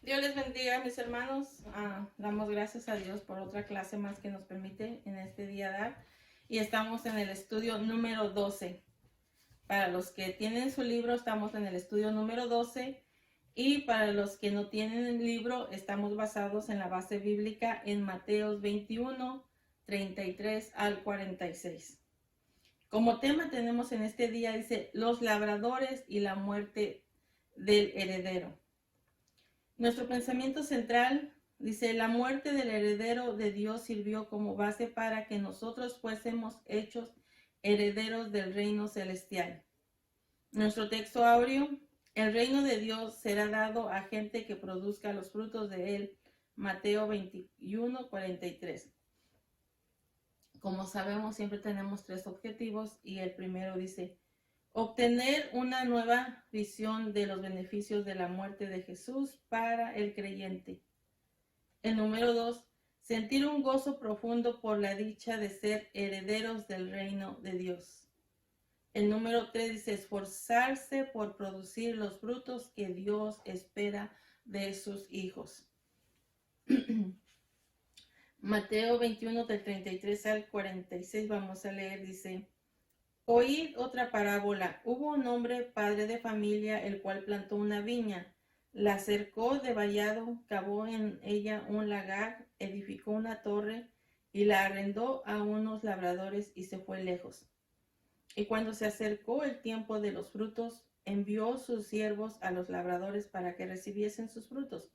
Dios les bendiga, mis hermanos. Damos gracias a Dios por otra clase más que nos permite en este día dar. Y estamos en el estudio número 12. Para los que tienen su libro, estamos en el estudio número 12. Y para los que no tienen el libro, estamos basados en la base bíblica en Mateos 21, 33 al 46. Como tema tenemos en este día, dice, los labradores y la muerte del heredero. Nuestro pensamiento central dice, la muerte del heredero de Dios sirvió como base para que nosotros fuésemos hechos herederos del reino celestial. Nuestro texto áureo, el reino de Dios será dado a gente que produzca los frutos de él. Mateo 21, 43. Como sabemos, siempre tenemos tres objetivos y el primero dice, obtener una nueva visión de los beneficios de la muerte de Jesús para el creyente. El número 2, sentir un gozo profundo por la dicha de ser herederos del reino de Dios. El número 3 dice, esforzarse por producir los frutos que Dios espera de sus hijos. Mateo 21 del 33 al 46 vamos a leer, dice, oíd otra parábola. Hubo un hombre, padre de familia, el cual plantó una viña, la cercó de vallado, cavó en ella un lagar, edificó una torre y la arrendó a unos labradores y se fue lejos. Y cuando se acercó el tiempo de los frutos, envió sus siervos a los labradores para que recibiesen sus frutos.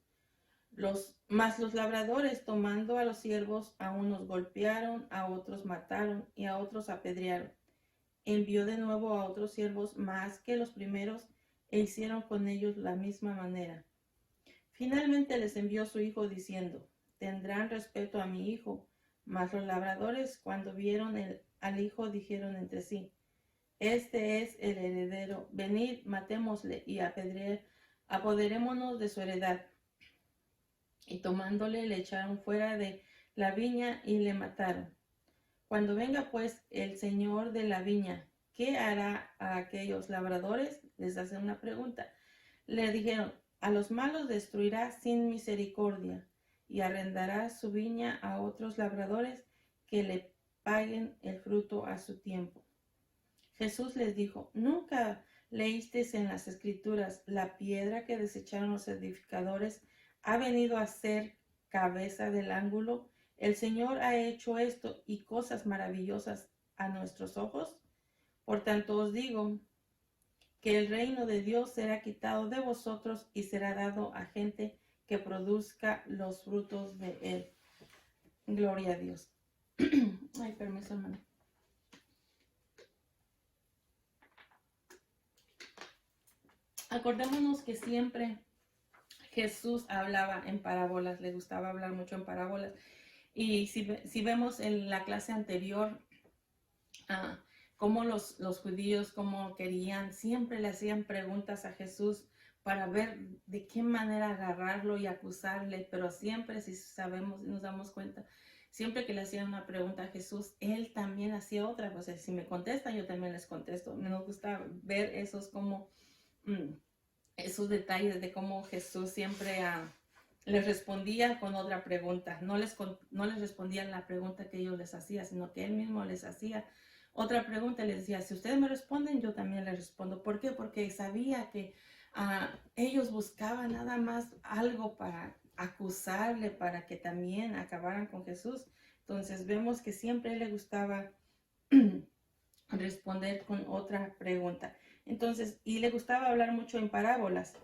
Mas los labradores, tomando a los siervos, a unos golpearon, a otros mataron y a otros apedrearon. Envió de nuevo a otros siervos más que los primeros e hicieron con ellos la misma manera. Finalmente les envió su hijo diciendo, tendrán respeto a mi hijo. Mas los labradores, cuando vieron al hijo, dijeron entre sí, este es el heredero, venid, matémosle y apoderémonos de su heredad. Y tomándole le echaron fuera de la viña y le mataron. Cuando venga pues el señor de la viña, ¿qué hará a aquellos labradores? Les hace una pregunta. Le dijeron, a los malos destruirá sin misericordia y arrendará su viña a otros labradores que le paguen el fruto a su tiempo. Jesús les dijo, ¿nunca leísteis en las escrituras la piedra que desecharon los edificadores ha venido a ser cabeza del ángulo? El Señor ha hecho esto y cosas maravillosas a nuestros ojos. Por tanto os digo que el reino de Dios será quitado de vosotros y será dado a gente que produzca los frutos de él. Gloria a Dios. Ay, permiso, hermano. Acordémonos que siempre Jesús hablaba en parábolas, le gustaba hablar mucho en parábolas. Y si vemos en la clase anterior, cómo los judíos, cómo querían, siempre le hacían preguntas a Jesús para ver de qué manera agarrarlo y acusarle, pero siempre, si sabemos, nos damos cuenta, siempre que le hacían una pregunta a Jesús, él también hacía otra. Pues si me contestan, yo también les contesto. Me gusta ver esos como esos detalles de cómo Jesús siempre les respondía con otra pregunta. No les respondía la pregunta que ellos les hacían, sino que él mismo les hacía otra pregunta. Les decía, si ustedes me responden, yo también les respondo. ¿Por qué? Porque sabía que ellos buscaban nada más algo para acusarle, para que también acabaran con Jesús. Entonces vemos que siempre le gustaba responder con otra pregunta. Entonces, y le gustaba hablar mucho en parábolas.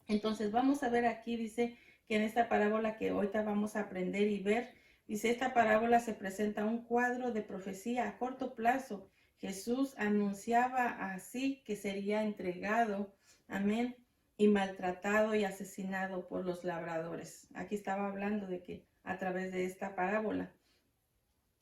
Entonces, vamos a ver aquí, dice que en esta parábola que ahorita vamos a aprender y ver, dice, esta parábola se presenta un cuadro de profecía a corto plazo. Jesús anunciaba así que sería entregado, amén, y maltratado y asesinado por los labradores. Aquí estaba hablando de que a través de esta parábola,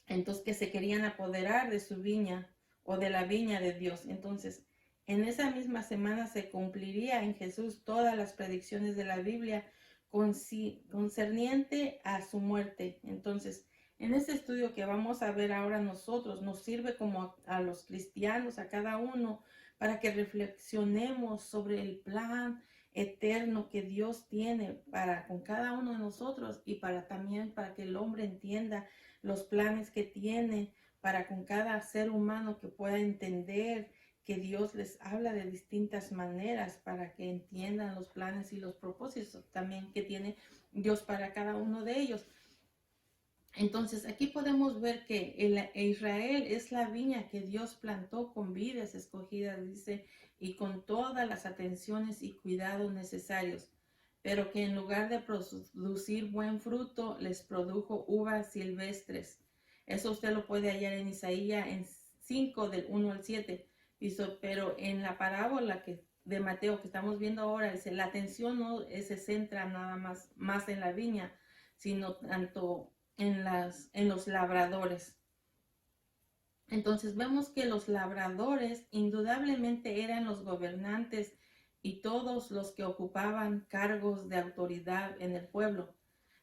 entonces que se querían apoderar de su viña o de la viña de Dios. Entonces, en esa misma semana se cumpliría en Jesús todas las predicciones de la Biblia concerniente a su muerte. Entonces, en este estudio que vamos a ver ahora nosotros, nos sirve como a los cristianos, a cada uno, para que reflexionemos sobre el plan eterno que Dios tiene para con cada uno de nosotros y también para que el hombre entienda los planes que tiene para con cada ser humano, que pueda entender que Dios les habla de distintas maneras para que entiendan los planes y los propósitos también que tiene Dios para cada uno de ellos. Entonces aquí podemos ver que Israel es la viña que Dios plantó con vides escogidas, dice, y con todas las atenciones y cuidados necesarios, pero que en lugar de producir buen fruto, les produjo uvas silvestres. Eso usted lo puede hallar en Isaías en 5 del 1 al 7. Dice, pero en la parábola de Mateo que estamos viendo ahora, dice, la atención no se centra nada más en la viña, sino tanto en los labradores. Entonces vemos que los labradores indudablemente eran los gobernantes y todos los que ocupaban cargos de autoridad en el pueblo.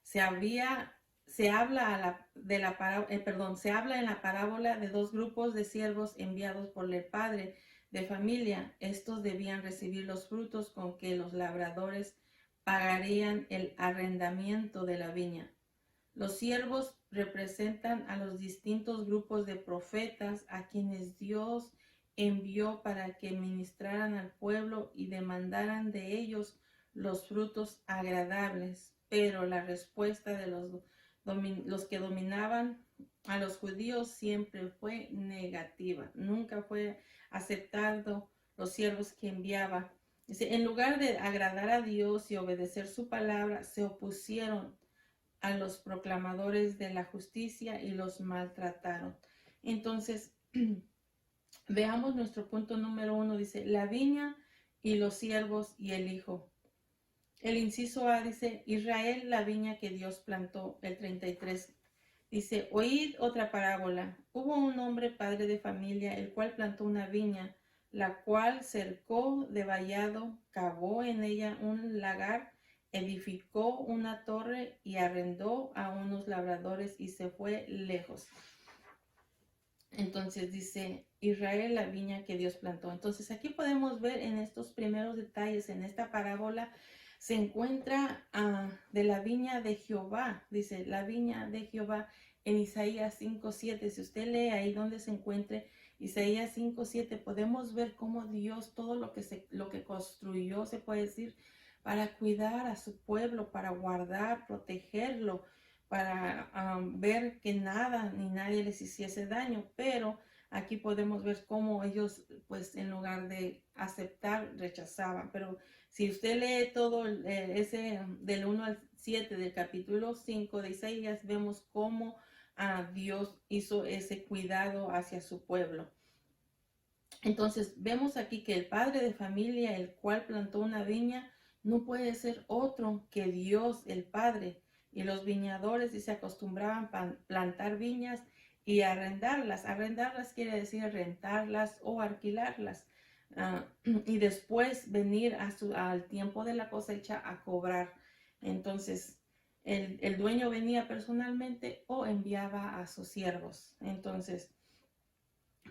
Se habla en la parábola de dos grupos de siervos enviados por el padre de familia. Estos debían recibir los frutos con que los labradores pagarían el arrendamiento de la viña. Los siervos representan a los distintos grupos de profetas a quienes Dios envió para que ministraran al pueblo y demandaran de ellos los frutos agradables. Pero la respuesta de los que dominaban a los judíos siempre fue negativa. Nunca fue aceptado los siervos que enviaba. En lugar de agradar a Dios y obedecer su palabra, se opusieron a los proclamadores de la justicia y los maltrataron. Entonces, veamos nuestro punto número 1. Dice, la viña y los siervos y el hijo. El inciso A dice, Israel, la viña que Dios plantó. El 33 dice, oíd otra parábola. Hubo un hombre padre de familia, el cual plantó una viña, la cual cercó de vallado, cavó en ella un lagar, edificó una torre y arrendó a unos labradores y se fue lejos. Entonces dice, Israel, la viña que Dios plantó. Entonces aquí podemos ver en estos primeros detalles, en esta parábola, se encuentra de la viña de Jehová. Dice, la viña de Jehová en Isaías 5:7. Si usted lee ahí donde se encuentre Isaías 5:7, podemos ver cómo Dios, todo lo que construyó, se puede decir, para cuidar a su pueblo, para guardar, protegerlo, para ver que nada ni nadie les hiciese daño. Pero aquí podemos ver cómo ellos, pues en lugar de aceptar, rechazaban. Pero si usted lee todo ese del 1 al 7 del capítulo 5 de Isaías, vemos cómo Dios hizo ese cuidado hacia su pueblo. Entonces vemos aquí que el padre de familia, el cual plantó una viña, no puede ser otro que Dios el Padre. Y los viñadores se acostumbraban a plantar viñas y arrendarlas. Arrendarlas quiere decir rentarlas o alquilarlas. Y después venir al tiempo de la cosecha a cobrar. Entonces el dueño venía personalmente o enviaba a sus siervos. Entonces,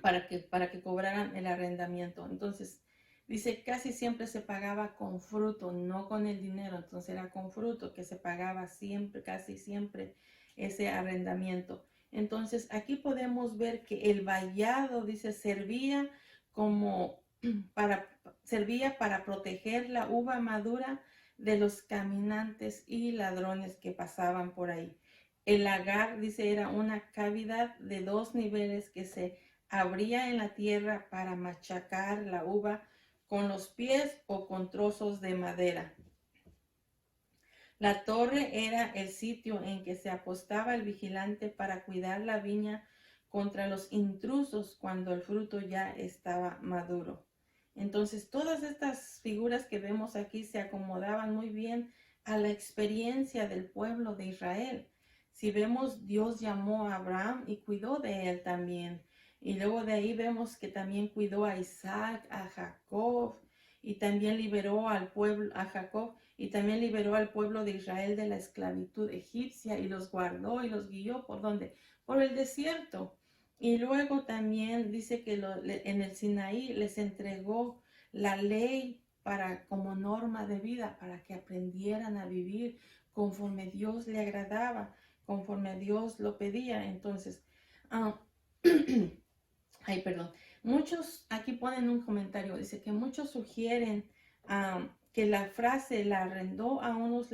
para que cobraran el arrendamiento. Entonces, dice, casi siempre se pagaba con fruto, no con el dinero. Entonces era con fruto que se pagaba siempre, casi siempre, ese arrendamiento. Entonces, aquí podemos ver que el vallado, dice, servía para proteger la uva madura de los caminantes y ladrones que pasaban por ahí. El lagar, dice, era una cavidad de 2 niveles que se abría en la tierra para machacar la uva con los pies o con trozos de madera. La torre era el sitio en que se apostaba el vigilante para cuidar la viña contra los intrusos cuando el fruto ya estaba maduro. Entonces, todas estas figuras que vemos aquí se acomodaban muy bien a la experiencia del pueblo de Israel. Si vemos, Dios llamó a Abraham y cuidó de él también. Y luego de ahí vemos que también cuidó a Isaac, a Jacob, y también liberó al pueblo, a Jacob, y también liberó al pueblo de Israel de la esclavitud egipcia y los guardó y los guió ¿por dónde? Por el desierto. Y luego también dice que en el Sinaí les entregó la ley para como norma de vida, para que aprendieran a vivir conforme Dios le agradaba, conforme Dios lo pedía. Entonces, ah, ay, perdón. Muchos aquí ponen un comentario, dice que muchos sugieren que la frase la arrendó a unos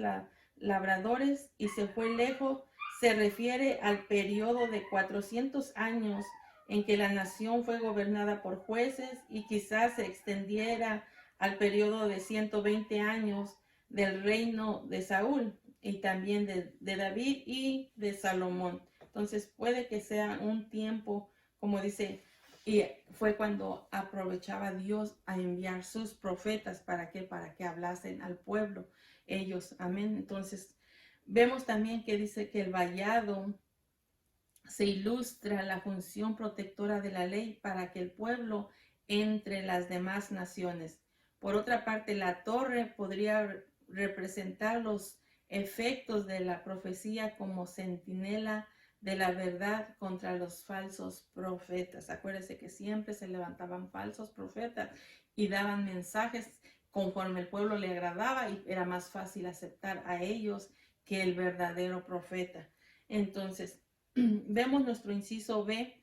labradores y se fue lejos, se refiere al periodo de 400 años en que la nación fue gobernada por jueces y quizás se extendiera al periodo de 120 años del reino de Saúl y también de David y de Salomón. Entonces puede que sea un tiempo, como dice, y fue cuando aprovechaba Dios a enviar sus profetas. ¿Para qué? Para que hablasen al pueblo. Ellos, amén. Entonces, vemos también que dice que el vallado se ilustra la función protectora de la ley para que el pueblo entre las demás naciones. Por otra parte, la torre podría representar los efectos de la profecía como centinela de la verdad contra los falsos profetas. Acuérdense que siempre se levantaban falsos profetas y daban mensajes conforme el pueblo le agradaba y era más fácil aceptar a ellos que el verdadero profeta. Entonces, vemos nuestro inciso B,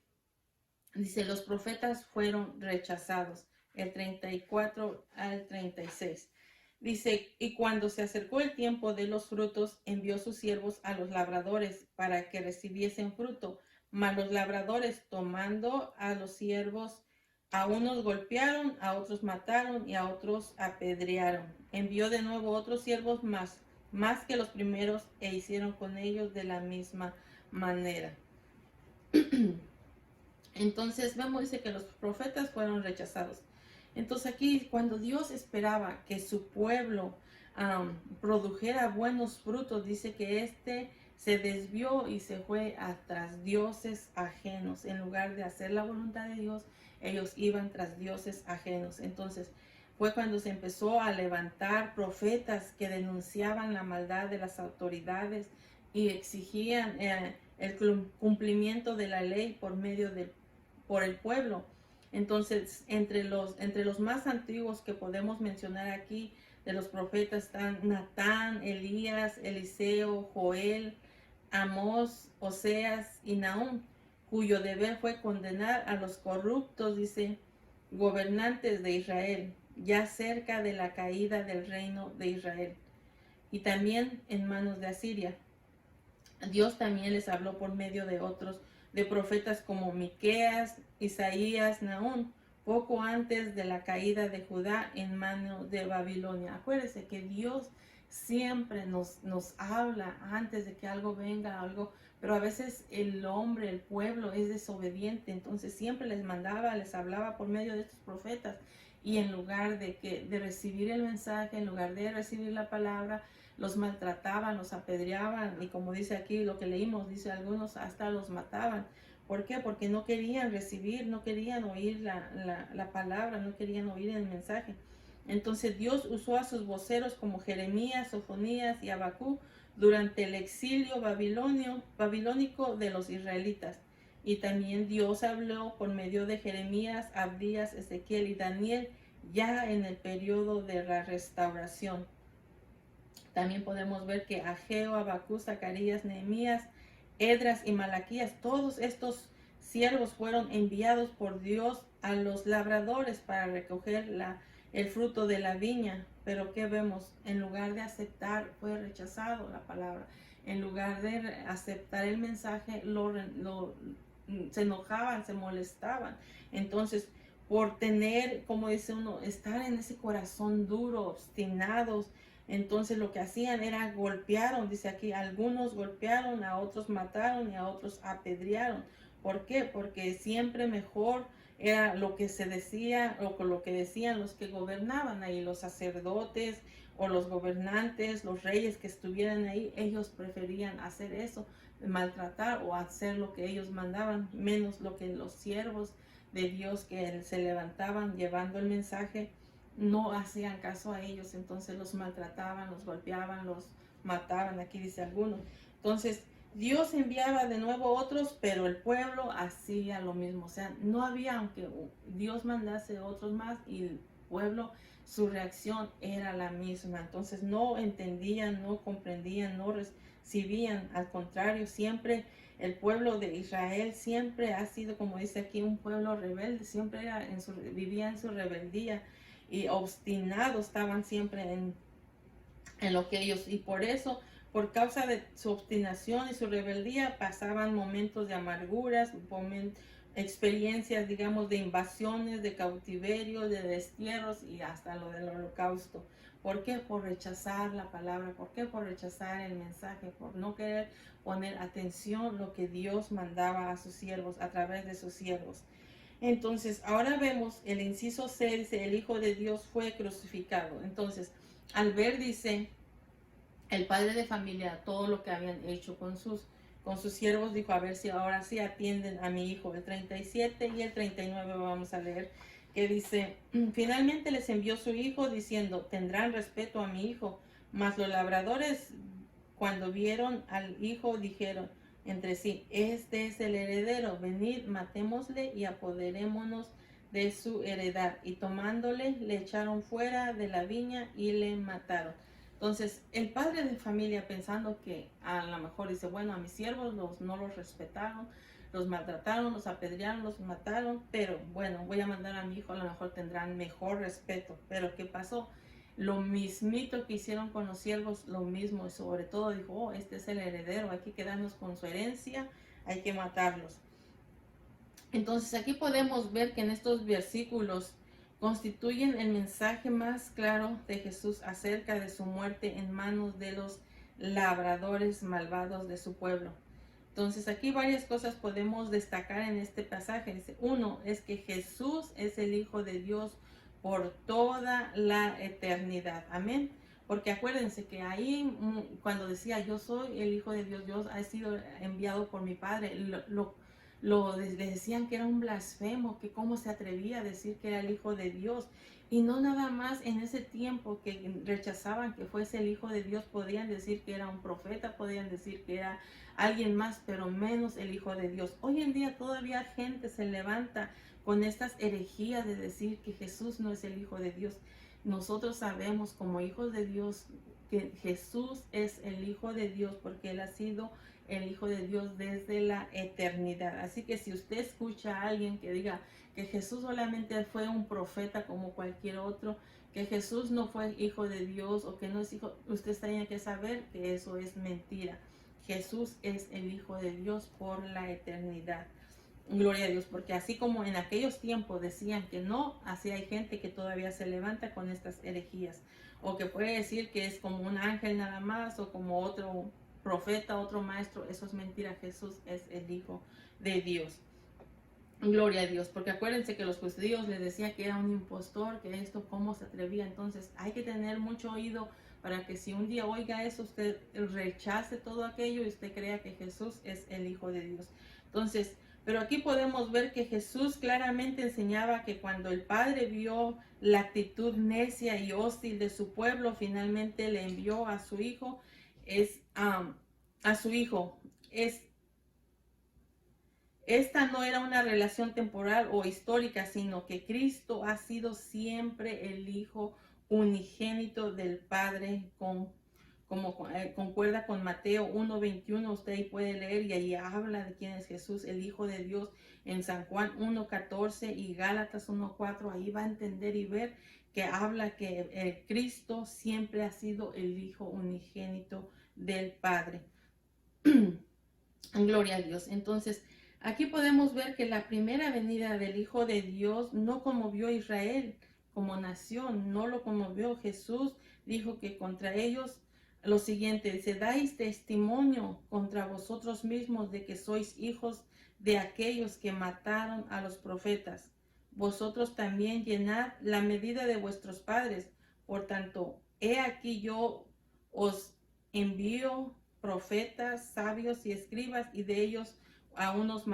dice, los profetas fueron rechazados, el 34 al 36. Dice, y cuando se acercó el tiempo de los frutos, envió sus siervos a los labradores para que recibiesen fruto. Mas los labradores, tomando a los siervos, a unos golpearon, a otros mataron y a otros apedrearon. Envió de nuevo otros siervos más que los primeros, e hicieron con ellos de la misma manera. Entonces vemos, dice que los profetas fueron rechazados. Entonces aquí cuando Dios esperaba que su pueblo produjera buenos frutos, dice que éste se desvió y se fue tras dioses ajenos. En lugar de hacer la voluntad de Dios, ellos iban tras dioses ajenos. Entonces fue cuando se empezó a levantar profetas que denunciaban la maldad de las autoridades y exigían el cumplimiento de la ley por el pueblo. Entonces, entre los más antiguos que podemos mencionar aquí de los profetas están Natán, Elías, Eliseo, Joel, Amós, Oseas y Nahum, cuyo deber fue condenar a los corruptos, dice, gobernantes de Israel, ya cerca de la caída del reino de Israel, y también en manos de Asiria. Dios también les habló por medio de otros, de profetas como Miqueas, Isaías, Nahum, poco antes de la caída de Judá en manos de Babilonia. Acuérdense que Dios siempre nos habla antes de que algo venga, algo, pero a veces el hombre, el pueblo es desobediente, entonces siempre les hablaba por medio de estos profetas, y en lugar de recibir el mensaje, en lugar de recibir la palabra, los maltrataban, los apedreaban, y como dice aquí lo que leímos, dice algunos hasta los mataban. ¿Por qué? Porque no querían recibir, no querían oír la palabra, no querían oír el mensaje. Entonces Dios usó a sus voceros como Jeremías, Sofonías y Abacú durante el exilio babilónico de los israelitas. Y también Dios habló por medio de Jeremías, Abdías, Ezequiel y Daniel ya en el periodo de la restauración. También podemos ver que Ageo, Abacú, Zacarías, Nehemías, Edras y Malaquías, todos estos siervos fueron enviados por Dios a los labradores para recoger el fruto de la viña. Pero ¿qué vemos? En lugar de aceptar, fue rechazado la palabra. En lugar de aceptar el mensaje, se enojaban, se molestaban. Entonces, por tener, como dice uno, estar en ese corazón duro, obstinados, entonces lo que hacían era golpearon, dice aquí, algunos golpearon, a otros mataron y a otros apedrearon. ¿Por qué? Porque siempre mejor era lo que se decía o con lo que decían los que gobernaban ahí, los sacerdotes o los gobernantes, los reyes que estuvieran ahí. Ellos preferían hacer eso, maltratar o hacer lo que ellos mandaban, menos lo que los siervos de Dios que se levantaban llevando el mensaje no hacían caso a ellos. Entonces los maltrataban, los golpeaban, los mataban, aquí dice algunos. Entonces Dios enviaba de nuevo otros, pero el pueblo hacía lo mismo. O sea, no había, aunque Dios mandase otros más, y pueblo, su reacción era la misma. Entonces no entendían, no comprendían, no recibían. Al contrario, siempre el pueblo de Israel siempre ha sido, como dice aquí, un pueblo rebelde. Siempre vivía en su rebeldía y obstinados estaban siempre en lo que ellos, y por eso, por causa de su obstinación y su rebeldía, pasaban momentos de amarguras, experiencias, digamos, de invasiones, de cautiverio, de destierros y hasta lo del holocausto. ¿Por qué? Por rechazar la palabra. ¿Por qué? Por rechazar el mensaje, por no querer poner atención lo que Dios mandaba a sus siervos, a través de sus siervos. Entonces, ahora vemos el inciso C, dice, el Hijo de Dios fue crucificado. Entonces, al ver, dice, el padre de familia, todo lo que habían hecho con sus siervos, dijo, a ver si ahora sí atienden a mi hijo. El 37 y el 39 vamos a leer, que dice, finalmente les envió su hijo diciendo, tendrán respeto a mi hijo. Mas los labradores, cuando vieron al hijo, dijeron entre sí, este es el heredero, venid, matémosle y apoderémonos de su heredad. Y tomándole, le echaron fuera de la viña y le mataron. Entonces, el padre de familia, pensando que a lo mejor dice, bueno, a mis siervos no los respetaron, los maltrataron, los apedrearon, los mataron, pero bueno, voy a mandar a mi hijo, a lo mejor tendrán mejor respeto. Pero ¿qué pasó? Lo mismito que hicieron con los siervos, lo mismo, y sobre todo dijo, oh, este es el heredero, hay que quedarnos con su herencia, hay que matarlos. Entonces aquí podemos ver que en estos versículos constituyen el mensaje más claro de Jesús acerca de su muerte en manos de los labradores malvados de su pueblo. Entonces aquí varias cosas podemos destacar en este pasaje. Dice, uno es que Jesús es el Hijo de Dios por toda la eternidad. Amén. Porque acuérdense que ahí cuando decía yo soy el Hijo de Dios, Dios ha sido enviado por mi Padre, le decían que era un blasfemo, que cómo se atrevía a decir que era el Hijo de Dios. Y no nada más en ese tiempo que rechazaban que fuese el Hijo de Dios, podían decir que era un profeta, podían decir que era alguien más, pero menos el Hijo de Dios. Hoy en día todavía gente se levanta con estas herejías de decir que Jesús no es el Hijo de Dios. Nosotros sabemos como hijos de Dios que Jesús es el Hijo de Dios porque Él ha sido el Hijo de Dios desde la eternidad. Así que si usted escucha a alguien que diga que Jesús solamente fue un profeta como cualquier otro, que Jesús no fue hijo de Dios o que no es hijo, usted tiene que saber que eso es mentira. Jesús es el Hijo de Dios por la eternidad. Gloria a Dios, porque así como en aquellos tiempos decían que no, así hay gente que todavía se levanta con estas herejías, o que puede decir que es como un ángel nada más, o como otro profeta, otro maestro. Eso es mentira. Jesús es el Hijo de Dios. Gloria a Dios, porque acuérdense que los judíos les decían que era un impostor, que esto, cómo se atrevía. Entonces hay que tener mucho oído para que si un día oiga eso, usted rechace todo aquello y usted crea que Jesús es el Hijo de Dios. Entonces, pero aquí podemos ver que Jesús claramente enseñaba que cuando el Padre vio la actitud necia y hostil de su pueblo, finalmente le envió a su Hijo. Esta no era una relación temporal o histórica, sino que Cristo ha sido siempre el Hijo unigénito del Padre, como concuerda con Mateo 1:21. Usted ahí puede leer y ahí habla de quién es Jesús, el Hijo de Dios. En San Juan 1:14 y Gálatas 1:4, ahí va a entender y ver que habla que Cristo siempre ha sido el Hijo unigénito del Padre. Gloria a Dios. Entonces, aquí podemos ver que la primera venida del Hijo de Dios no conmovió a Israel como nación, no lo conmovió. Jesús dijo que contra ellos lo siguiente, dice, dais testimonio contra vosotros mismos de que sois hijos de aquellos que mataron a los profetas. Vosotros también llenad la medida de vuestros padres. Por tanto, he aquí yo os envío profetas, sabios y escribas, y de ellos a unos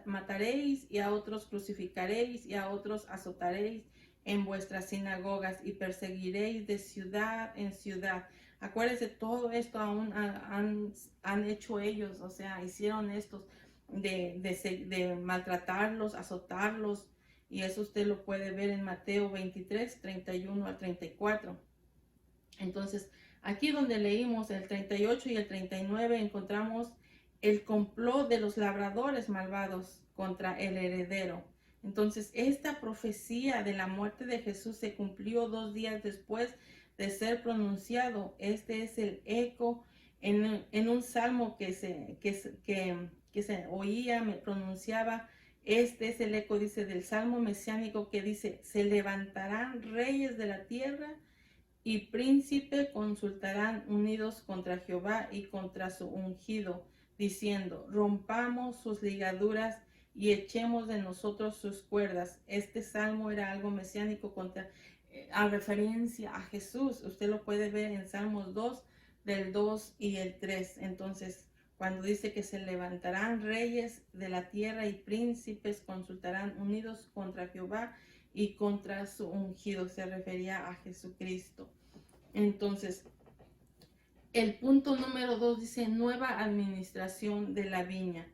mataréis, y a otros crucificaréis, y a otros azotaréis en vuestras sinagogas, y perseguiréis de ciudad en ciudad. Acuérdense, todo esto aún han hecho ellos, o sea, hicieron estos de maltratarlos, azotarlos Y eso usted lo puede ver en Mateo 23, 31 al 34. Entonces, aquí donde leímos el 38 y el 39, encontramos el complot de los labradores malvados contra el heredero. Entonces, esta profecía de la muerte de Jesús se cumplió 2 días después de ser pronunciado. Este es el eco en un salmo que se oía, me pronunciaba. Este es el eco, dice, del salmo mesiánico que dice: se levantarán reyes de la tierra y príncipe consultarán unidos contra Jehová y contra su ungido, diciendo: rompamos sus ligaduras y echemos de nosotros sus cuerdas. Este salmo era algo mesiánico a referencia a Jesús. Usted lo puede ver en Salmos 2, del 2 y el 3. Entonces, cuando dice que se levantarán reyes de la tierra y príncipes consultarán unidos contra Jehová y contra su ungido, se refería a Jesucristo. Entonces, el punto número 2 dice: nueva administración de la viña,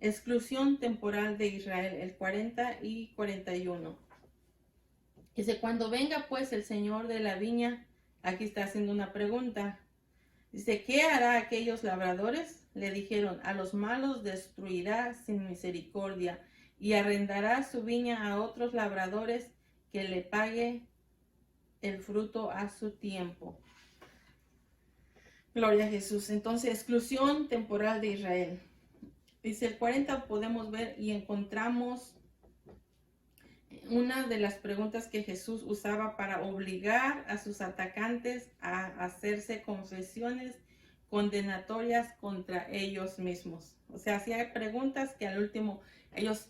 exclusión temporal de Israel, el 40 y 41. Dice: cuando venga pues el Señor de la viña, aquí está haciendo una pregunta. Dice: ¿qué hará aquellos labradores? Le dijeron: a los malos destruirá sin misericordia y arrendará su viña a otros labradores que le pague el fruto a su tiempo. Gloria a Jesús. Entonces, exclusión temporal de Israel. Dice el 40, podemos ver y encontramos una de las preguntas que Jesús usaba para obligar a sus atacantes a hacerse confesiones condenatorias contra ellos mismos. O sea, hacía preguntas que al último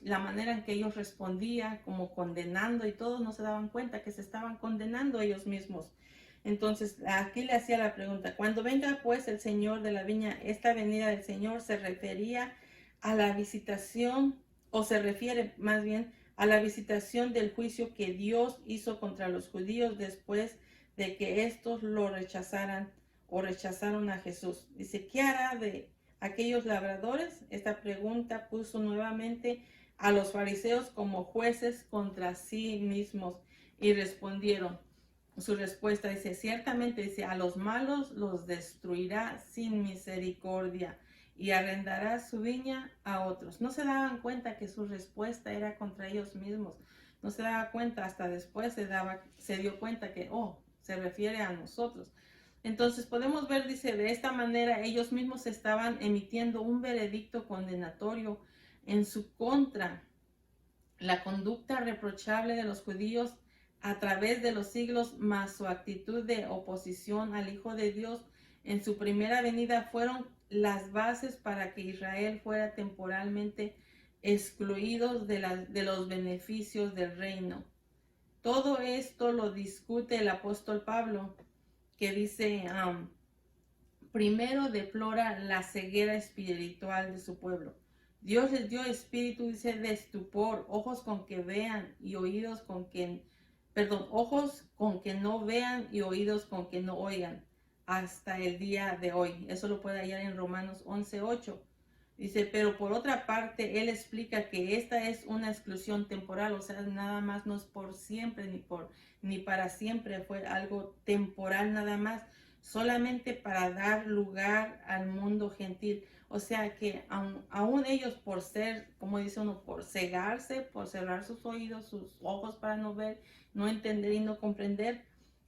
la manera en que ellos respondían, como condenando y todos no se daban cuenta que se estaban condenando ellos mismos. Entonces, aquí le hacía la pregunta: cuando venga pues el Señor de la viña, esta venida del Señor se refería a la visitación, o se refiere más bien a la visitación del juicio que Dios hizo contra los judíos después de que estos lo rechazaran o rechazaron a Jesús. Dice: ¿qué hará de aquellos labradores? Esta pregunta puso nuevamente a los fariseos como jueces contra sí mismos y respondieron. Su respuesta dice: ciertamente, dice, a los malos los destruirá sin misericordia y arrendará su viña a otros. No se daban cuenta que su respuesta era contra ellos mismos. No se daba cuenta, hasta después se dio cuenta que, se refiere a nosotros. Entonces podemos ver, dice, de esta manera ellos mismos estaban emitiendo un veredicto condenatorio en su contra. La conducta reprochable de los judíos a través de los siglos, más su actitud de oposición al Hijo de Dios en su primera venida, fueron las bases para que Israel fuera temporalmente excluidos de los beneficios del reino. Todo esto lo discute el apóstol Pablo, que dice: primero deplora la ceguera espiritual de su pueblo. Dios les dio espíritu, dice, de estupor, ojos con que vean y oídos ojos con que no vean y oídos con que no oigan, hasta el día de hoy. Eso lo puede hallar en Romanos 11:8. Dice: pero por otra parte, él explica que esta es una exclusión temporal, o sea, nada más, no es por siempre ni para siempre, fue algo temporal nada más, solamente para dar lugar al mundo gentil. O sea que aún ellos, por ser, como dice uno, por cegarse, por cerrar sus oídos, sus ojos para no ver, no entender y no comprender,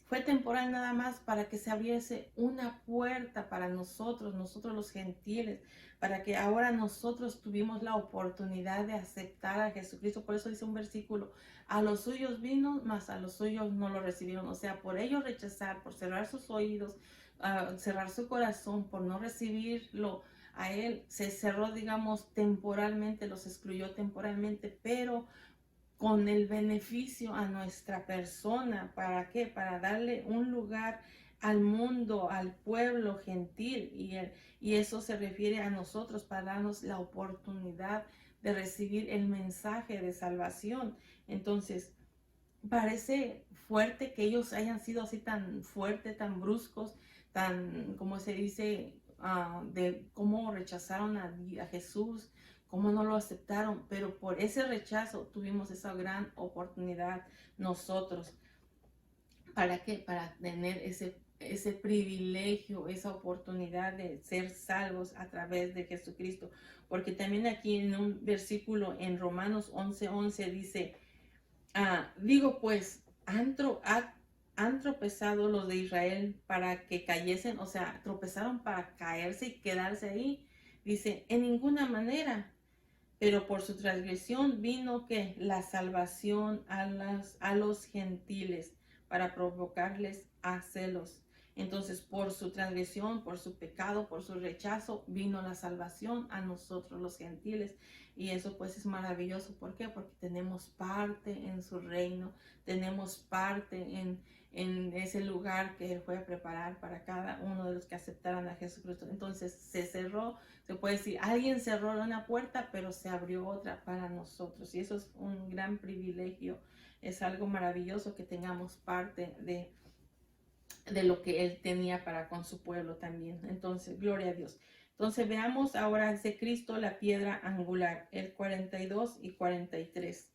fue temporal nada más para que se abriese una puerta para nosotros los gentiles, para que ahora nosotros tuvimos la oportunidad de aceptar a Jesucristo. Por eso dice un versículo: a los suyos vino, mas a los suyos no lo recibieron. O sea, por ellos rechazar, por cerrar sus oídos, cerrar su corazón, por no recibirlo a él, se cerró, digamos, temporalmente, los excluyó temporalmente, pero con el beneficio a nuestra persona. ¿Para qué? Para darle un lugar al mundo, al pueblo gentil, y eso se refiere a nosotros, para darnos la oportunidad de recibir el mensaje de salvación. Entonces, parece fuerte que ellos hayan sido así tan fuertes, tan bruscos, tan, como se dice, de cómo rechazaron a Jesús, cómo no lo aceptaron, pero por ese rechazo tuvimos esa gran oportunidad nosotros. ¿Para qué? Para tener ese privilegio, esa oportunidad de ser salvos a través de Jesucristo. Porque también aquí en un versículo en Romanos 11:11 dice, digo pues, ¿han tropezado los de Israel para que cayesen? O sea, tropezaron para caerse y quedarse ahí. Dice, en ninguna manera. Pero por su transgresión vino que la salvación a los gentiles para provocarles a celos. Entonces, por su transgresión, por su pecado, por su rechazo, vino la salvación a nosotros los gentiles. Y eso pues es maravilloso. ¿Por qué? Porque tenemos parte en su reino, tenemos parte en ese lugar que Él fue a preparar para cada uno de los que aceptaran a Jesucristo. Entonces se cerró, se puede decir, alguien cerró una puerta, pero se abrió otra para nosotros. Y eso es un gran privilegio. Es algo maravilloso que tengamos parte de lo que Él tenía para con su pueblo también. Entonces, gloria a Dios. Entonces veamos ahora ese Cristo, la piedra angular, el 42 y 43.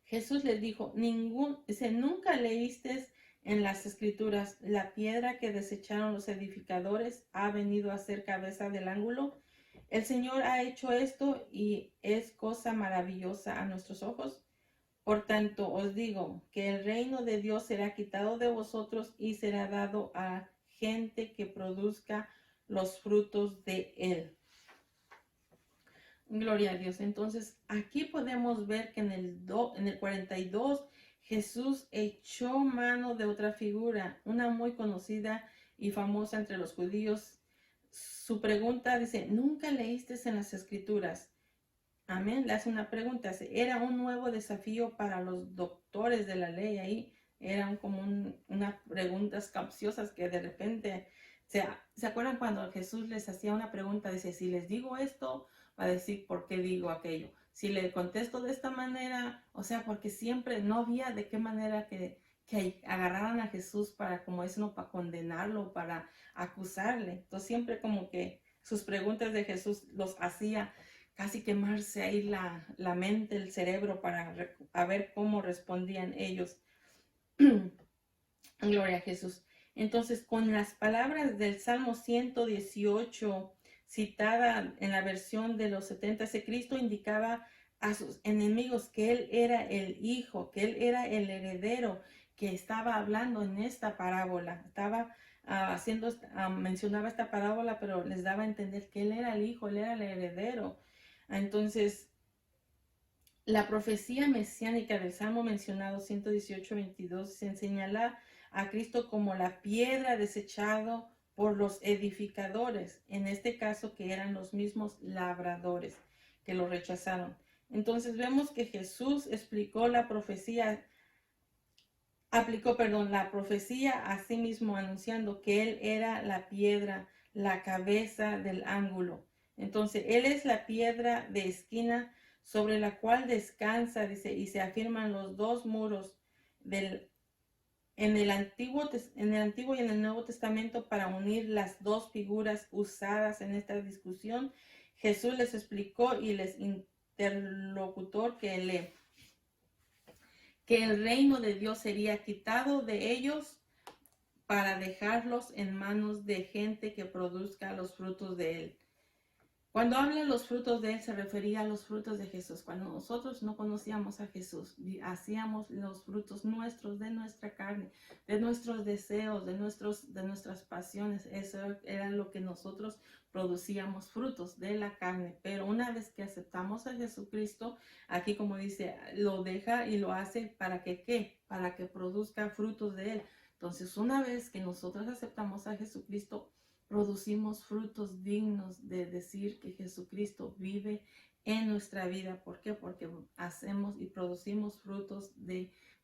Jesús les dijo, nunca leíste en las escrituras, la piedra que desecharon los edificadores ha venido a ser cabeza del ángulo. El Señor ha hecho esto y es cosa maravillosa a nuestros ojos. Por tanto, os digo que el reino de Dios será quitado de vosotros y será dado a gente que produzca los frutos de él. Gloria a Dios. Entonces, aquí podemos ver que en el 42 Jesús echó mano de otra figura, una muy conocida y famosa entre los judíos. Su pregunta dice, ¿nunca leíste en las escrituras? Amén. Le hace una pregunta. Era un nuevo desafío para los doctores de la ley ahí. Eran como unas preguntas capciosas que de repente, ¿se acuerdan cuando Jesús les hacía una pregunta? Dice, si les digo esto, va a decir por qué digo aquello. Si le contesto de esta manera, o sea, porque siempre no había de qué manera que agarraran a Jesús para, como es, no, para condenarlo, para acusarle. Entonces siempre como que sus preguntas de Jesús los hacía casi quemarse ahí la mente, el cerebro para a ver cómo respondían ellos. Gloria a Jesús. Entonces, con las palabras del Salmo 118, citada en la versión de los 70, Cristo indicaba a sus enemigos que Él era el Hijo, que Él era el heredero, que estaba hablando en esta parábola. Estaba mencionaba esta parábola, pero les daba a entender que Él era el Hijo, Él era el heredero. Entonces, la profecía mesiánica del Salmo mencionado 118:22 se señala a Cristo como la piedra desechado por los edificadores, en este caso que eran los mismos labradores que lo rechazaron. Entonces vemos que Jesús aplicó la profecía a sí mismo, anunciando que Él era la piedra, la cabeza del ángulo. Entonces, Él es la piedra de esquina sobre la cual descansa, dice, y se afirman los dos muros en el Antiguo y en el Nuevo Testamento para unir las dos figuras usadas en esta discusión. Jesús les explicó y les interlocutor que el reino de Dios sería quitado de ellos para dejarlos en manos de gente que produzca los frutos de Él. Cuando habla de los frutos de Él, se refería a los frutos de Jesús. Cuando nosotros no conocíamos a Jesús, hacíamos los frutos nuestros, de nuestra carne, de nuestros deseos, de nuestras pasiones. Eso era lo que nosotros producíamos, frutos de la carne. Pero una vez que aceptamos a Jesucristo, aquí como dice, lo deja y lo hace para que, ¿qué? Para que produzca frutos de Él. Entonces, una vez que nosotros aceptamos a Jesucristo, producimos frutos dignos de decir que Jesucristo vive en nuestra vida. ¿Por qué? Porque hacemos y producimos frutos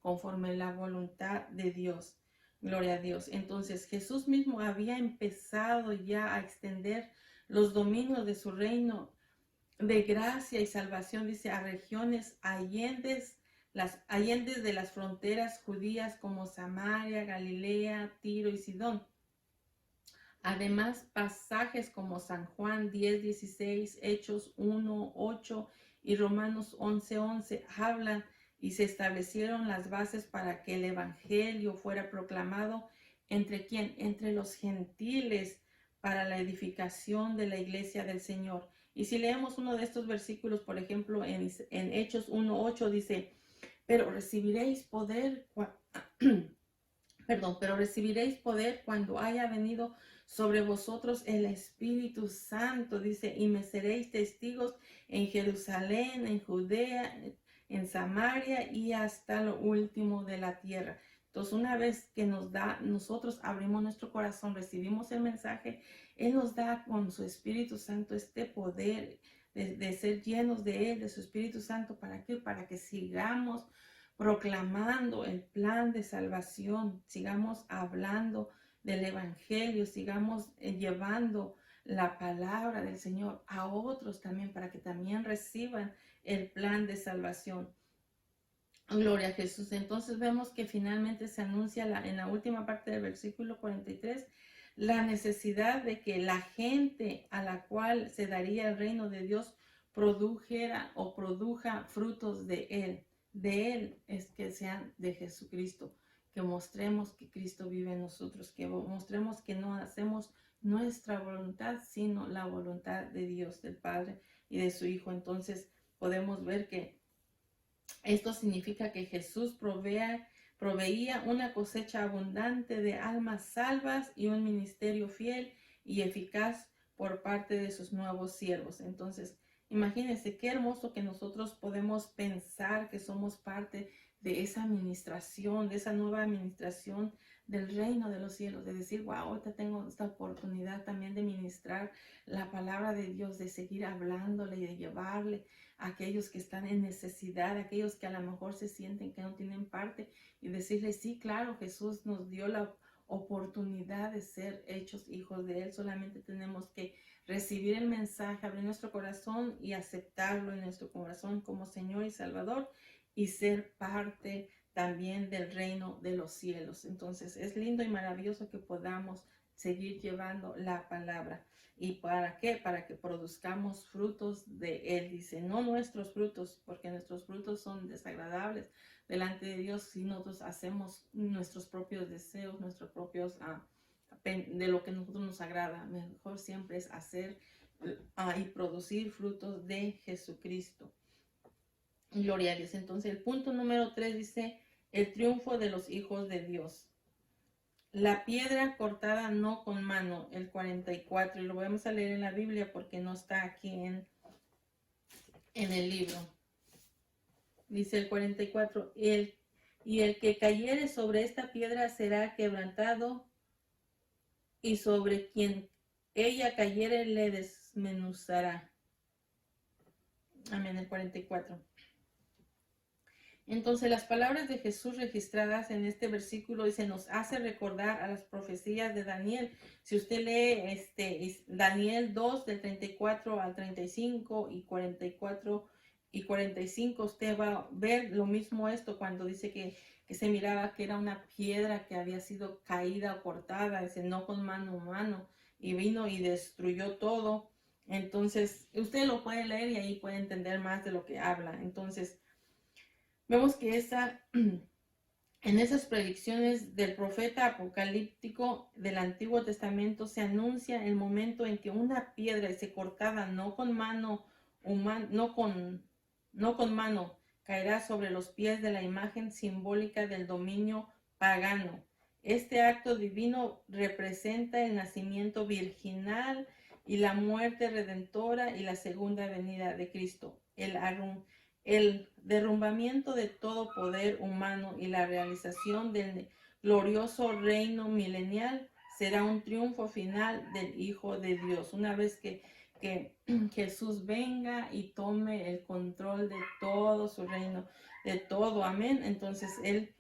conforme la voluntad de Dios. Gloria a Dios. Entonces Jesús mismo había empezado ya a extender los dominios de su reino de gracia y salvación, dice, a regiones allendes de las fronteras judías como Samaria, Galilea, Tiro y Sidón. Además, pasajes como San Juan 10:16, Hechos 1:8 y Romanos 11:11 hablan y se establecieron las bases para que el evangelio fuera proclamado entre quién, entre los gentiles, para la edificación de la iglesia del Señor. Y si leemos uno de estos versículos, por ejemplo, en Hechos 1:8 dice, pero recibiréis poder, pero recibiréis poder cuando haya venido sobre vosotros el Espíritu Santo, dice, y me seréis testigos en Jerusalén, en Judea, en Samaria y hasta lo último de la tierra. Entonces, una vez que nosotros abrimos nuestro corazón, recibimos el mensaje, Él nos da con su Espíritu Santo este poder de ser llenos de Él, de su Espíritu Santo. ¿Para qué? Para que sigamos proclamando el plan de salvación, sigamos hablando del Evangelio, sigamos llevando la palabra del Señor a otros también, para que también reciban el plan de salvación. Gloria a Jesús. Entonces vemos que finalmente se anuncia en la última parte del versículo 43 la necesidad de que la gente a la cual se daría el reino de Dios produjera o produja frutos de Él. De Él es que sean de Jesucristo, que mostremos que Cristo vive en nosotros, que mostremos que no hacemos nuestra voluntad, sino la voluntad de Dios, del Padre y de su Hijo. Entonces podemos ver que esto significa que Jesús proveía una cosecha abundante de almas salvas y un ministerio fiel y eficaz por parte de sus nuevos siervos. Entonces, imagínense qué hermoso que nosotros podemos pensar que somos parte de esa administración, de esa nueva administración del reino de los cielos, de decir, wow, ahorita tengo esta oportunidad también de ministrar la palabra de Dios, de seguir hablándole y de llevarle a aquellos que están en necesidad, a aquellos que a lo mejor se sienten que no tienen parte, y decirles, sí, claro, Jesús nos dio la oportunidad de ser hechos hijos de Él. Solamente tenemos que recibir el mensaje, abrir nuestro corazón y aceptarlo en nuestro corazón como Señor y Salvador, y ser parte también del reino de los cielos. Entonces es lindo y maravilloso que podamos seguir llevando la palabra. ¿Y para qué? Para que produzcamos frutos de Él. Dice, no nuestros frutos, porque nuestros frutos son desagradables delante de Dios si nosotros hacemos nuestros propios deseos, nuestros propios, de lo que a nosotros nos agrada. Mejor siempre es hacer y producir frutos de Jesucristo. Gloria a Dios. Entonces el punto número 3 dice, el triunfo de los hijos de Dios. La piedra cortada no con mano, el 44, y lo vamos a leer en la Biblia porque no está aquí en el libro. Dice el 44, y el que cayere sobre esta piedra será quebrantado, y sobre quien ella cayere le desmenuzará. Amén, el 44. Entonces las palabras de Jesús registradas en este versículo y se nos hace recordar a las profecías de Daniel. Si usted lee Daniel 2 del 34 al 35 y 44 y 45, usted va a ver lo mismo esto cuando dice que se miraba que era una piedra que había sido caída o cortada, dice no con mano humana, y vino y destruyó todo. Entonces usted lo puede leer y ahí puede entender más de lo que habla. Entonces vemos que en esas predicciones del profeta apocalíptico del Antiguo Testamento se anuncia el momento en que una piedra se cortada no con mano humana, no con mano, caerá sobre los pies de la imagen simbólica del dominio pagano. Este acto divino representa el nacimiento virginal y la muerte redentora y la segunda venida de Cristo. El derrumbamiento de todo poder humano y la realización del glorioso reino milenial será un triunfo final del Hijo de Dios. Una vez que Jesús venga y tome el control de todo su reino, de todo, amén. Entonces Él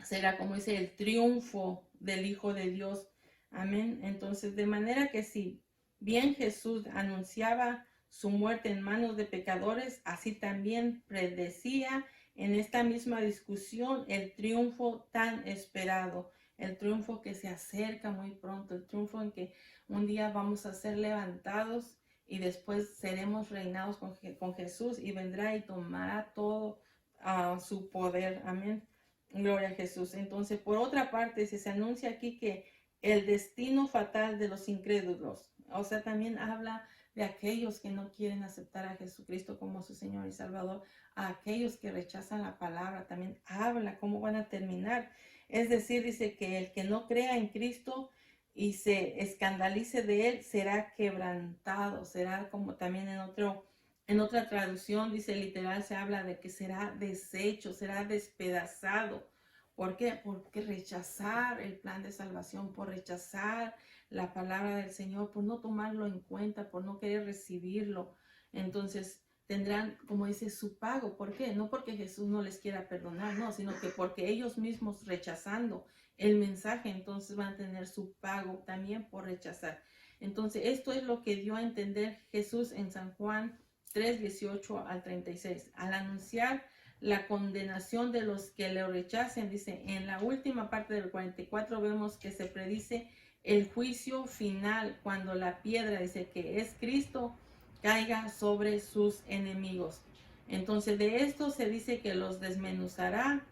será, como dice, el triunfo del Hijo de Dios, amén. Entonces, de manera que si bien Jesús anunciaba su muerte en manos de pecadores, así también predecía en esta misma discusión el triunfo tan esperado el triunfo que se acerca muy pronto, el triunfo en que un día vamos a ser levantados y después seremos reinados con Jesús y vendrá y tomará todo a su poder. Amén. Gloria a Jesús. Entonces, por otra parte, se anuncia aquí que el destino fatal de los incrédulos, o sea, también habla de aquellos que no quieren aceptar a Jesucristo como su Señor y Salvador, a aquellos que rechazan la palabra, también habla cómo van a terminar. Es decir, dice que el que no crea en Cristo y se escandalice de él será quebrantado, será como también en otra traducción dice literal, se habla de que será deshecho, será despedazado. ¿Por qué? Porque rechazar el plan de salvación, por rechazar la palabra del Señor, por no tomarlo en cuenta, por no querer recibirlo. Entonces tendrán, como dice, su pago. ¿Por qué? No porque Jesús no les quiera perdonar, no, sino que porque ellos mismos rechazando el mensaje, entonces van a tener su pago también por rechazar. Entonces, esto es lo que dio a entender Jesús en San Juan 3, 18 al 36. Al anunciar la condenación de los que le rechacen, dice, en la última parte del 44 vemos que se predice el juicio final cuando la piedra, dice que es Cristo, caiga sobre sus enemigos. Entonces de esto se dice que los desmenuzará,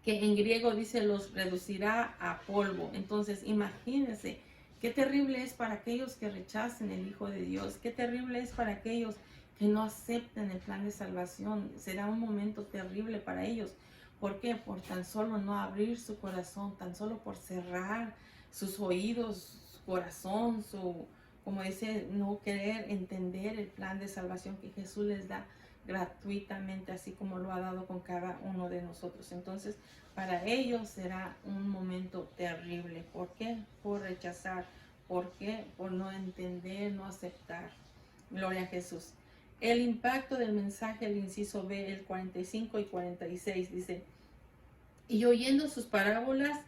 que en griego dice los reducirá a polvo. Entonces imagínense qué terrible es para aquellos que rechacen el Hijo de Dios, qué terrible es para aquellos que no acepten el plan de salvación. Será un momento terrible para ellos. ¿Por qué? Por tan solo no abrir su corazón, tan solo por cerrar sus oídos, su corazón, como dice, no querer entender el plan de salvación que Jesús les da gratuitamente, así como lo ha dado con cada uno de nosotros. Entonces, para ellos será un momento terrible. ¿Por qué? Por rechazar. ¿Por qué? Por no entender, no aceptar. Gloria a Jesús. El impacto del mensaje, el inciso B, el 45 y 46, dice, y oyendo sus parábolas,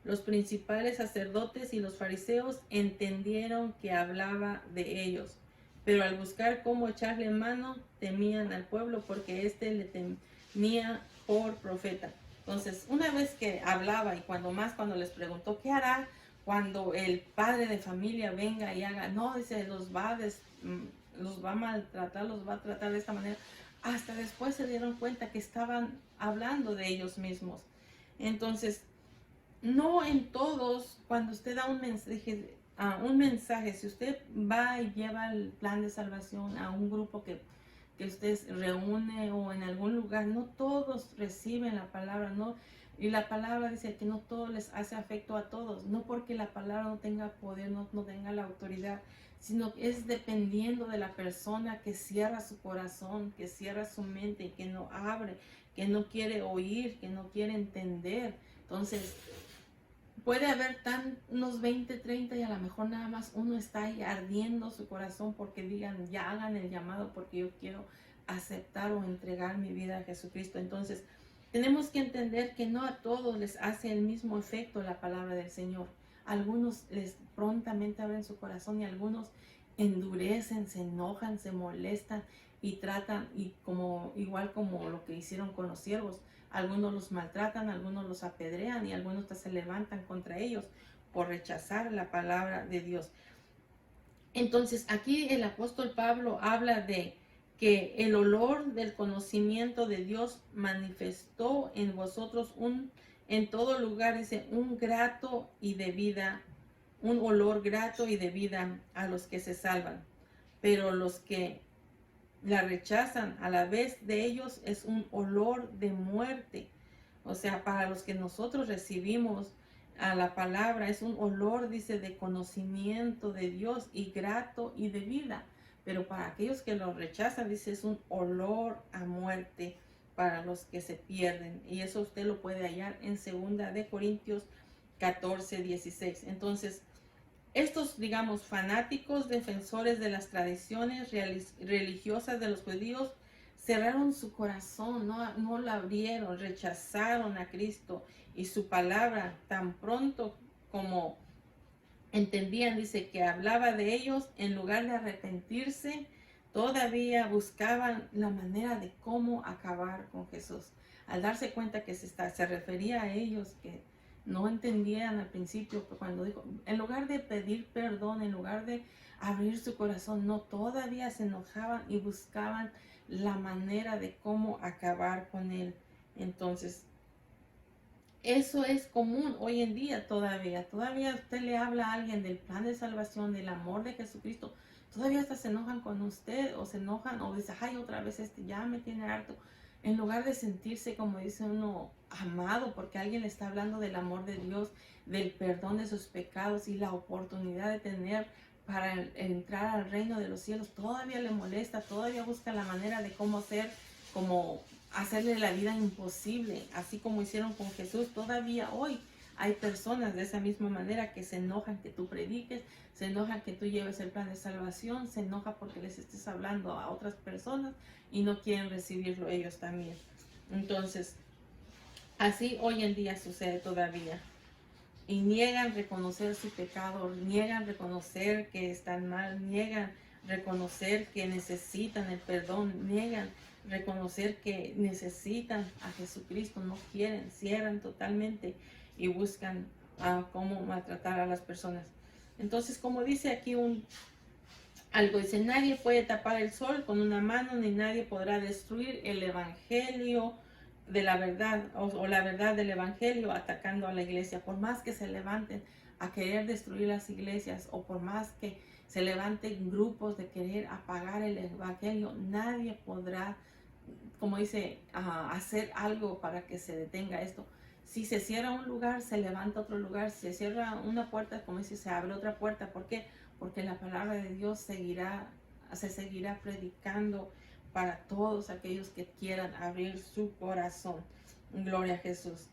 los principales sacerdotes y los fariseos entendieron que hablaba de ellos, pero al buscar cómo echarle mano, temían al pueblo porque éste le tenía por profeta. Entonces, una vez que hablaba y cuando les preguntó qué hará cuando el padre de familia venga y haga, no, dice, los va a maltratar, los va a tratar de esta manera. Hasta después se dieron cuenta que estaban hablando de ellos mismos. Entonces, no en todos, cuando usted da un mensaje, si usted va y lleva el plan de salvación a un grupo que usted reúne o en algún lugar, no todos reciben la palabra, no. Y la palabra dice que no todo les hace afecto a todos, no porque la palabra no tenga poder, no tenga la autoridad, sino que es dependiendo de la persona que cierra su corazón, que cierra su mente y que no abre, que no quiere oír, que no quiere entender. Entonces, puede haber unos 20, 30 y a lo mejor nada más uno está ahí ardiendo su corazón porque digan, ya hagan el llamado porque yo quiero aceptar o entregar mi vida a Jesucristo. Entonces, tenemos que entender que no a todos les hace el mismo efecto la palabra del Señor. Algunos les prontamente abren su corazón y algunos endurecen, se enojan, se molestan y tratan igual como lo que hicieron con los siervos. Algunos los maltratan, algunos los apedrean y algunos hasta se levantan contra ellos por rechazar la palabra de Dios. Entonces aquí el apóstol Pablo habla de que el olor del conocimiento de Dios manifestó en vosotros en todo lugar, dice, un grato y de vida, un olor grato y de vida a los que se salvan. Pero los que la rechazan, a la vez de ellos es un olor de muerte. O sea, para los que nosotros recibimos a la palabra es un olor, dice, de conocimiento de Dios y grato y de vida. Pero para aquellos que lo rechazan, dice, es un olor a muerte para los que se pierden. Y eso usted lo puede hallar en 2 Corintios 14, 16. Entonces, estos, digamos, fanáticos defensores de las tradiciones religiosas de los judíos cerraron su corazón, no la abrieron, rechazaron a Cristo y su palabra tan pronto como entendían, dice que hablaba de ellos, en lugar de arrepentirse, todavía buscaban la manera de cómo acabar con Jesús. Al darse cuenta que se refería a ellos, que no entendían al principio, pero cuando dijo, en lugar de pedir perdón, en lugar de abrir su corazón, no, todavía se enojaban y buscaban la manera de cómo acabar con él. Entonces, eso es común hoy en día todavía. Todavía usted le habla a alguien del plan de salvación, del amor de Jesucristo. Todavía hasta se enojan con usted o se enojan o dicen, ay, otra vez ya me tiene harto. En lugar de sentirse, como dice uno, amado porque alguien le está hablando del amor de Dios, del perdón de sus pecados y la oportunidad de tener para entrar al reino de los cielos, todavía le molesta, todavía busca la manera de cómo ser como hacerle la vida imposible, así como hicieron con Jesús. Todavía hoy hay personas de esa misma manera que se enojan que tú prediques, se enojan que tú lleves el plan de salvación, se enoja porque les estés hablando a otras personas y no quieren recibirlo ellos también. Entonces, así hoy en día sucede todavía. Y niegan reconocer su pecado, niegan reconocer que están mal, niegan reconocer que necesitan el perdón, niegan reconocer que necesitan a Jesucristo, no quieren, cierran totalmente y buscan cómo maltratar a las personas. Entonces, como dice aquí algo, dice, nadie puede tapar el sol con una mano, ni nadie podrá destruir el evangelio de la verdad o la verdad del evangelio atacando a la iglesia. Por más que se levanten a querer destruir las iglesias o por más que se levanten grupos de querer apagar el evangelio, nadie podrá, como dice, hacer algo para que se detenga esto. Si se cierra un lugar, se levanta otro lugar. Si se cierra una puerta, como dice, se abre otra puerta. ¿Por qué? Porque la palabra de Dios se seguirá predicando para todos aquellos que quieran abrir su corazón. Gloria a Jesús.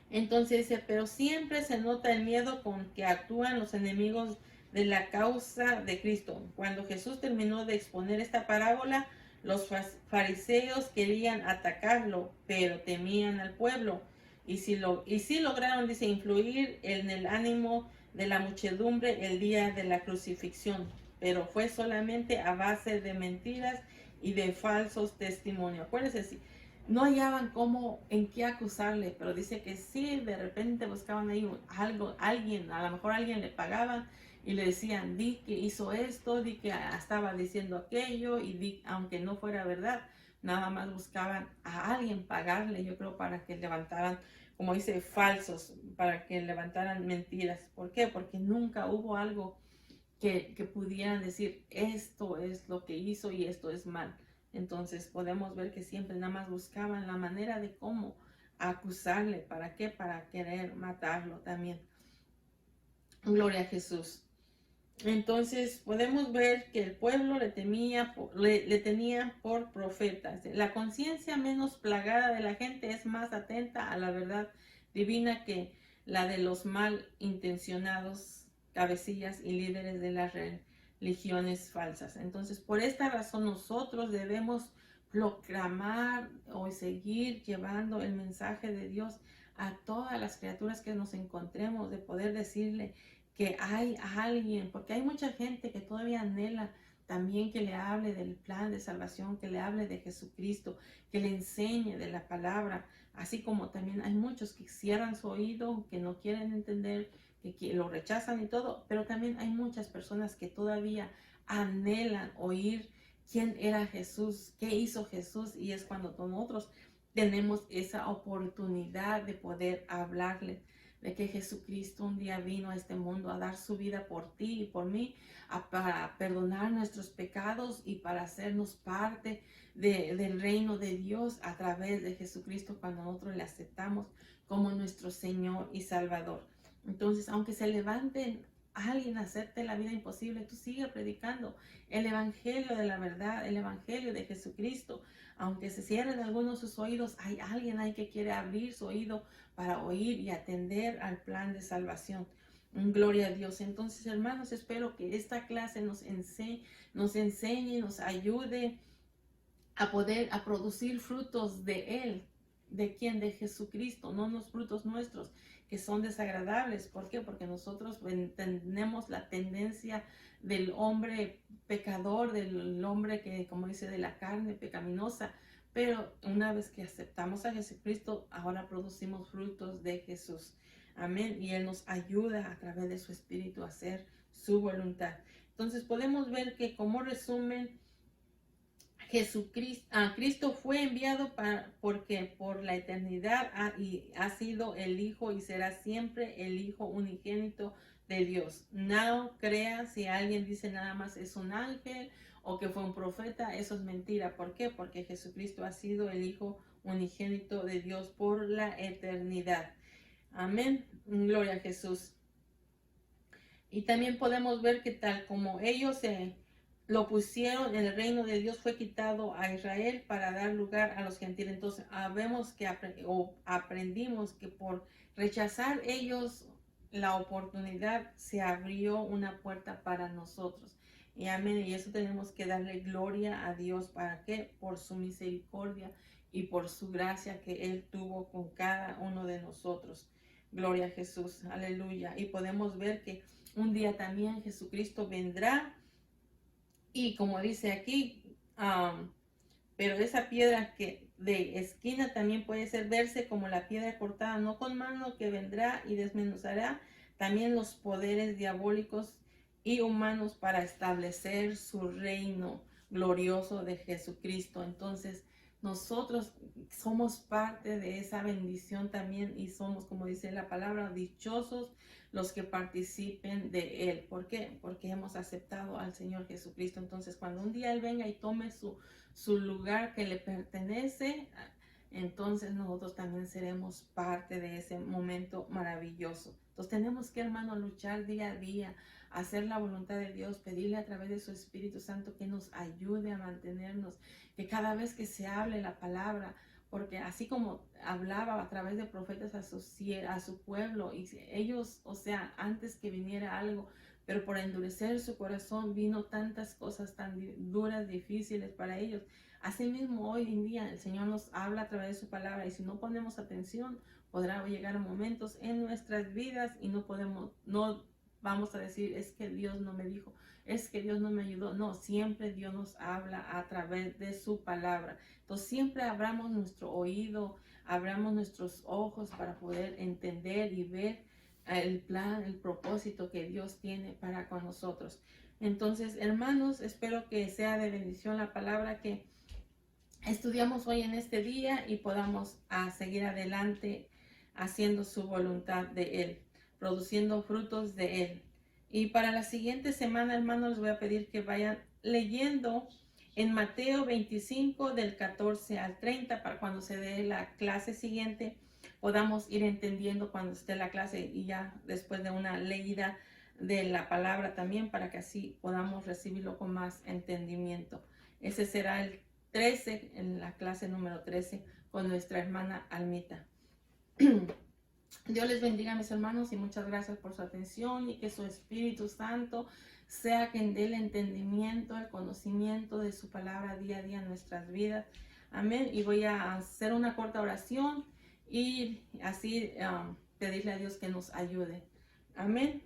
Entonces dice, pero siempre se nota el miedo con que actúan los enemigos de la causa de Cristo. Cuando Jesús terminó de exponer esta parábola, los fariseos querían atacarlo, pero temían al pueblo. Y sí lograron, dice, influir en el ánimo de la muchedumbre el día de la crucifixión, pero fue solamente a base de mentiras y de falsos testimonios. Acuérdense, no hallaban cómo, en qué acusarle, pero dice que sí, de repente buscaban ahí alguien, a lo mejor alguien le pagaban y le decían, di que hizo esto, di que estaba diciendo aquello, y di, aunque no fuera verdad, nada más buscaban a alguien pagarle, yo creo, para que levantaran, como dice, falsos, para que levantaran mentiras. ¿Por qué? Porque nunca hubo algo que pudieran decir, esto es lo que hizo y esto es mal. Entonces podemos ver que siempre nada más buscaban la manera de cómo acusarle. ¿Para qué? Para querer matarlo también. Gloria a Jesús. Entonces podemos ver que el pueblo le tenía por profeta. La conciencia menos plagada de la gente es más atenta a la verdad divina que la de los mal intencionados cabecillas y líderes de las religiones falsas. Entonces, por esta razón nosotros debemos proclamar o seguir llevando el mensaje de Dios a todas las criaturas que nos encontremos, de poder decirle que hay alguien, porque hay mucha gente que todavía anhela también que le hable del plan de salvación, que le hable de Jesucristo, que le enseñe de la palabra, así como también hay muchos que cierran su oído, que no quieren entender, que lo rechazan y todo, pero también hay muchas personas que todavía anhelan oír quién era Jesús, qué hizo Jesús, y es cuando nosotros tenemos esa oportunidad de poder hablarles de que Jesucristo un día vino a este mundo a dar su vida por ti y por mí, para perdonar nuestros pecados y para hacernos parte del reino de Dios a través de Jesucristo cuando nosotros le aceptamos como nuestro Señor y Salvador. Entonces, aunque se levanten alguien a hacerte la vida imposible, tú sigue predicando el evangelio de la verdad, el evangelio de Jesucristo. Aunque se cierren algunos sus oídos, hay alguien ahí que quiere abrir su oído para oír y atender al plan de salvación. Gloria a Dios. Entonces, hermanos, espero que esta clase nos enseñe, nos ayude a poder a producir frutos de Él. ¿De quién? De Jesucristo, no los frutos nuestros que son desagradables. ¿Por qué? Porque nosotros tenemos la tendencia del hombre pecador, del hombre que, como dice, de la carne pecaminosa, pero una vez que aceptamos a Jesucristo, ahora producimos frutos de Jesús. Amén. Y Él nos ayuda a través de su Espíritu a hacer su voluntad. Entonces podemos ver que como resumen, Cristo fue enviado porque por la eternidad ha sido el Hijo y será siempre el Hijo unigénito de Dios. No crea si alguien dice nada más es un ángel o que fue un profeta, eso es mentira. ¿Por qué? Porque Jesucristo ha sido el Hijo unigénito de Dios por la eternidad. Amén. Gloria a Jesús. Y también podemos ver que tal como ellos lo pusieron, el reino de Dios fue quitado a Israel para dar lugar a los gentiles. Entonces, vemos que aprendimos que por rechazar ellos la oportunidad, se abrió una puerta para nosotros. Y amén. Y eso tenemos que darle gloria a Dios. ¿Para qué? Por su misericordia y por su gracia que Él tuvo con cada uno de nosotros. Gloria a Jesús. Aleluya. Y podemos ver que un día también Jesucristo vendrá. Y como dice aquí, pero esa piedra que de esquina también puede ser verse como la piedra cortada, no con mano, que vendrá y desmenuzará también los poderes diabólicos y humanos para establecer su reino glorioso de Jesucristo. Entonces, nosotros somos parte de esa bendición también y somos, como dice la palabra, dichosos los que participen de Él. ¿Por qué? Porque hemos aceptado al Señor Jesucristo. Entonces, cuando un día Él venga y tome su lugar que le pertenece, entonces nosotros también seremos parte de ese momento maravilloso. Entonces tenemos que, hermano, luchar día a día, hacer la voluntad de Dios, pedirle a través de su Espíritu Santo que nos ayude a mantenernos, que cada vez que se hable la palabra, porque así como hablaba a través de profetas a su pueblo, y ellos, o sea, antes que viniera algo, pero por endurecer su corazón vino tantas cosas tan duras, difíciles para ellos. Asimismo, hoy en día el Señor nos habla a través de su palabra y si no ponemos atención, podrá llegar momentos en nuestras vidas y no vamos a decir, es que Dios no me dijo, es que Dios no me ayudó. No, siempre Dios nos habla a través de su palabra. Entonces siempre abramos nuestro oído, abramos nuestros ojos para poder entender y ver el plan, el propósito que Dios tiene para con nosotros. Entonces, hermanos, espero que sea de bendición la palabra que estudiamos hoy en este día y podamos seguir adelante haciendo su voluntad de Él, produciendo frutos de Él. Y para la siguiente semana, hermanos, les voy a pedir que vayan leyendo en Mateo 25 del 14 al 30 para cuando se dé la clase siguiente podamos ir entendiendo cuando esté la clase y ya después de una leída de la palabra también para que así podamos recibirlo con más entendimiento. Ese será el 13 en la clase número 13 con nuestra hermana Almita. Dios les bendiga, mis hermanos, y muchas gracias por su atención y que su Espíritu Santo sea quien dé el entendimiento, el conocimiento de su palabra día a día en nuestras vidas. Amén. Y voy a hacer una corta oración y así pedirle a Dios que nos ayude. Amén.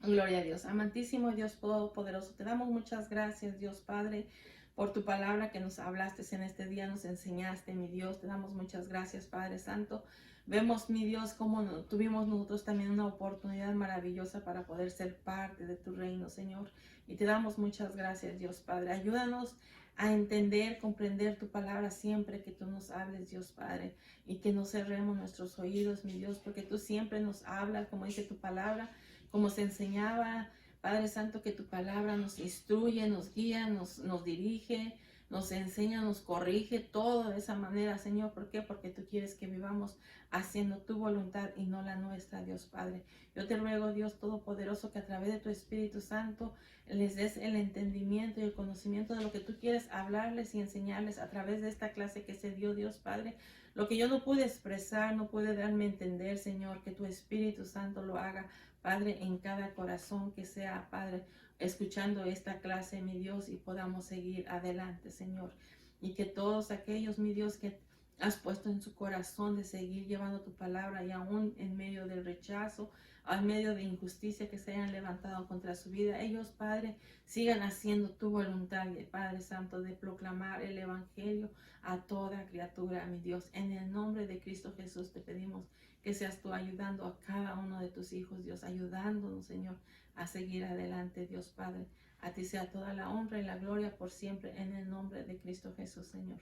Gloria a Dios. Amantísimo Dios Todopoderoso, te damos muchas gracias, Dios Padre, por tu palabra que nos hablaste en este día, nos enseñaste, mi Dios. Te damos muchas gracias, Padre Santo. Vemos, mi Dios, cómo tuvimos nosotros también una oportunidad maravillosa para poder ser parte de tu reino, Señor. Y te damos muchas gracias, Dios Padre. Ayúdanos a entender, comprender tu palabra siempre que tú nos hables, Dios Padre. Y que no cerremos nuestros oídos, mi Dios, porque tú siempre nos hablas, como dice tu palabra, como se enseñaba, Padre Santo, que tu palabra nos instruye, nos guía, nos dirige, nos enseña, nos corrige, todo de esa manera, Señor. ¿Por qué? Porque tú quieres que vivamos haciendo tu voluntad y no la nuestra, Dios Padre. Yo te ruego, Dios Todopoderoso, que a través de tu Espíritu Santo les des el entendimiento y el conocimiento de lo que tú quieres hablarles y enseñarles a través de esta clase que se dio, Dios Padre. Lo que yo no pude expresar, no pude darme a entender, Señor, que tu Espíritu Santo lo haga, Padre, en cada corazón que sea, Padre, escuchando esta clase, mi Dios, y podamos seguir adelante, Señor. Y que todos aquellos, mi Dios, que has puesto en su corazón de seguir llevando tu palabra y aún en medio del rechazo, en medio de injusticia que se hayan levantado contra su vida, ellos, Padre, sigan haciendo tu voluntad, Padre Santo, de proclamar el Evangelio a toda criatura, mi Dios. En el nombre de Cristo Jesús te pedimos que seas tú ayudando a cada uno de tus hijos, Dios, ayudándonos, Señor, a seguir adelante, Dios Padre. A ti sea toda la honra y la gloria por siempre, en el nombre de Cristo Jesús, Señor.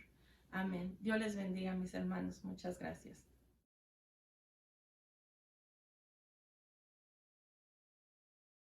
Amén. Dios les bendiga, mis hermanos. Muchas gracias.